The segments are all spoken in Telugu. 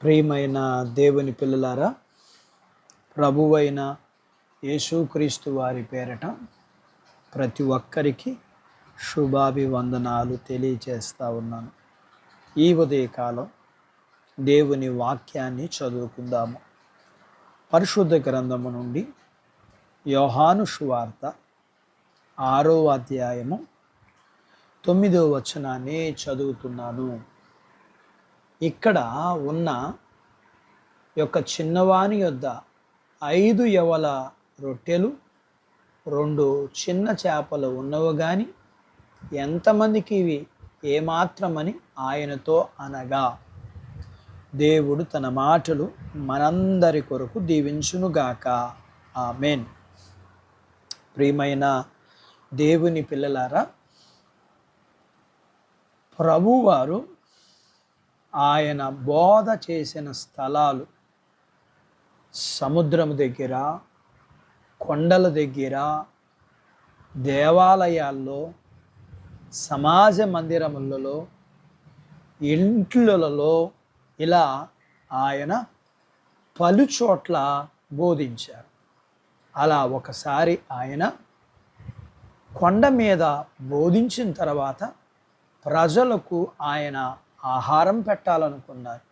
ప్రియమైన దేవుని పిల్లలారా, ప్రభువైన యేసుక్రీస్తు వారి పేరట ప్రతి ఒక్కరికి శుభాభివందనాలు తెలియచేస్తూ ఉన్నాను. ఈ ఉదయకాలం దేవుని వాక్యాన్ని చదువుకుందాము. పరిశుద్ధ గ్రంథము నుండి యోహాను సువార్త 6వ అధ్యాయము 9వ వచనాన్ని చదువుతున్నాను. ఇక్కడ ఉన్న యొక్క చిన్నవాని యొద్ద 5 యవల రొట్టెలు 2 చిన్న చేపలు ఉన్నవి గాని ఎంతమందికి ఇవి ఏమాత్రమని ఆయనతో అనగా, దేవుడు తన మాటలు మనందరి కొరకు దీవించునుగాక. ఆమేన్. ప్రియమైన దేవుని పిల్లలారా, ప్రభువారు ఆయన బోధ చేసిన స్థలాలు సముద్రం దగ్గర, కొండల దగ్గర, దేవాలయాల్లో, సమాజ మందిరములలో, ఇంట్లలో ఇలా ఆయన పలుచోట్ల బోధించారు. అలా ఒకసారి ఆయన కొండ మీద బోధించిన తర్వాత ప్రజలకు ఆయన ఆహారం పెట్టాలనుకున్నారు.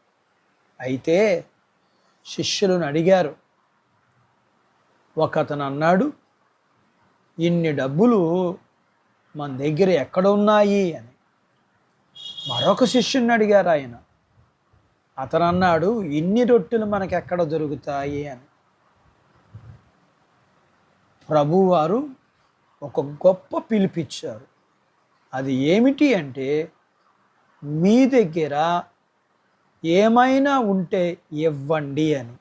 అయితే శిష్యులను అడిగారు. ఒకతను అన్నాడు, ఇన్ని డబ్బులు మన దగ్గర ఎక్కడ ఉన్నాయి అని. మరొక శిష్యుని అడిగారు ఆయన. అతను అన్నాడు, ఇన్ని రొట్టెలు మనకు ఎక్కడ దొరుకుతాయి అని. ప్రభువారు ఒక గొప్ప పిలిపిచ్చారు. అది ఏమిటి అంటే, మీ దగ్గర ఏమైనా ఉంటే ఇవ్వండి అని.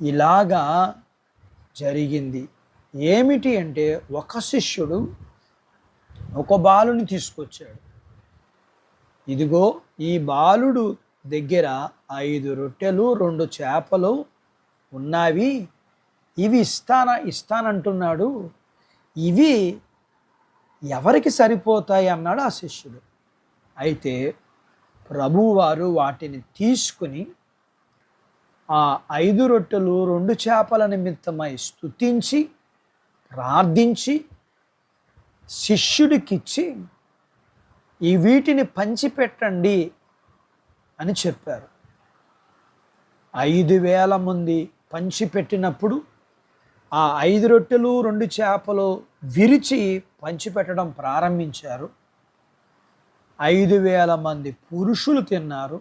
ఇలాగా జరిగింది. ఏమిటి అంటే, ఒక శిష్యుడు ఒక బాలుని తీసుకొచ్చాడు. ఇదిగో ఈ బాలుడు దగ్గర 5 రొట్టెలు 2 చేపలు ఉన్నవి, ఇవి ఇస్తానంటున్నాడు, ఇవి ఎవరికి సరిపోతాయి అన్నాడు ఆ శిష్యుడు. అయితే ప్రభువారు వాటిని తీసుకుని ఆ 5 రొట్టెలు 2 చేపల నిమిత్తమై స్తుతించి ప్రార్థించి శిష్యుడికిచ్చి, ఈ వీటిని పంచిపెట్టండి అని చెప్పారు. 5,000 మంది పంచిపెట్టినప్పుడు ఆ 5 రొట్టెలు 2 చేపలు విరిచి పంచిపెట్టడం ప్రారంభించారు. 5,000 మంది పురుషులు తిన్నారు.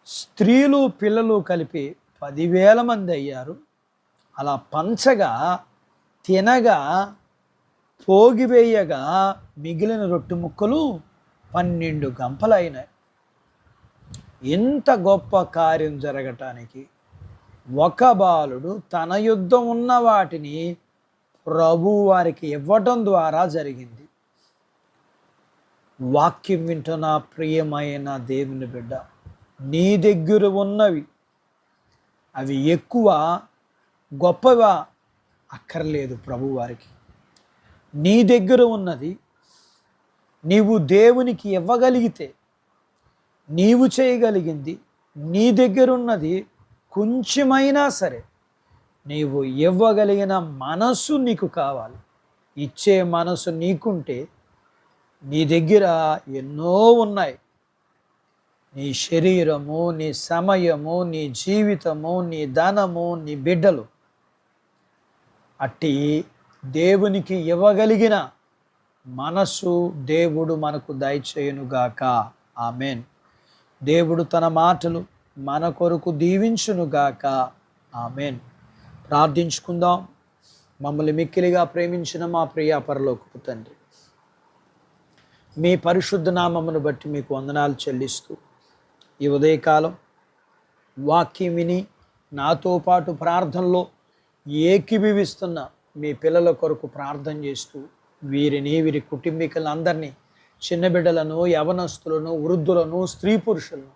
స్త్రీలు పిల్లలు కలిపి 10,000 మంది అయ్యారు. అలా పంచగా, తినగా, పోగివేయగా మిగిలిన రొట్టె ముక్కలు 12 గంపలు అయినాయి. ఇంత గొప్ప కార్యం జరగటానికి ఒక బాలుడు తన యుద్ధం ఉన్న వాటిని ప్రభు వారికి ఇవ్వటం ద్వారా జరిగింది. వాక్యం వింటున్న ప్రియమైన దేవుని బిడ్డ, నీ దగ్గర ఉన్నవి అవి ఎక్కువ గొప్పవా అక్కర్లేదు. ప్రభు వారికి నీ దగ్గర ఉన్నది నీవు దేవునికి ఇవ్వగలిగితే, నీవు చేయగలిగింది, నీ దగ్గర ఉన్నది కొంచెమైనా సరే నీవు ఇవ్వగలిగిన మనసు నీకు కావాలి. ఇచ్చే మనసు నీకుంటే నీ దగ్గర ఎన్నో ఉన్నాయి. నీ శరీరము, నీ సమయము, నీ జీవితము, నీ ధనము, నీ బిడ్డలు, అట్టి దేవునికి ఇవ్వగలిగిన మనసు దేవుడు మనకు దయచేయునుగాక. ఆమేన్. దేవుడు తన మాటలు మన కొరకు దీవించునుగాక. ఆమేన్. ప్రార్థించుకుందాం. మమ్మల్ని మిక్కిలిగా ప్రేమించిన మా ప్రియ పరలోకపు తండ్రి, మీ పరిశుద్ధ నామమును బట్టి మీకు వందనాలు చెల్లిస్తూ, ఈ ఉదయకాలం వాక్యం విని నాతో పాటు ప్రార్థనలో ఏకీభవిస్తున్న మీ పిల్లల కొరకు ప్రార్థన చేస్తూ, వీరిని, వీరి కుటుంబీకులందరినీ, చిన్న బిడ్డలను, యవనస్తులను, వృద్ధులను, స్త్రీ పురుషులను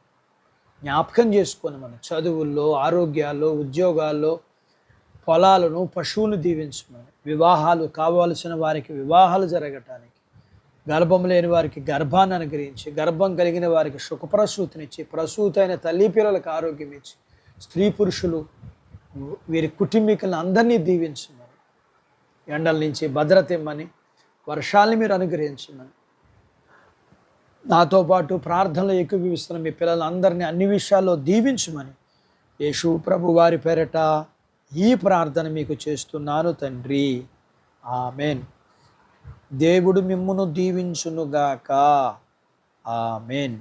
జ్ఞాపకం చేసుకొని మన చదువుల్లో, ఆరోగ్యాల్లో, ఉద్యోగాల్లో, పొలాలను, పశువులను దీవించమని, వివాహాలు కావాల్సిన వారికి వివాహాలు జరగటానికి, గర్భం లేని వారికి గర్భాన్ని అనుగ్రహించి, గర్భం కలిగిన వారికి సుఖప్రసూతినిచ్చి, ప్రసూతైన తల్లి పిల్లలకు ఆరోగ్యం ఇచ్చి, స్త్రీ పురుషులు వీరి కుటుంబీకులను అందరినీ దీవించమని, ఎండల నుంచి భద్రత ఇమ్మని, వర్షాలని మీరు అనుగ్రహించమని, నాతో పాటు ప్రార్థనలో ఏకీభవిస్తున్న మీ పిల్లలందరినీ అన్ని విషయాల్లో దీవించమని యేసు ప్రభు వారి పేరట ఈ ప్రార్థన మీకు చేస్తున్నాను తండ్రి. ఆమెన్. దేవుడు మిమ్మును దీవించునుగాక. ఆమెన్.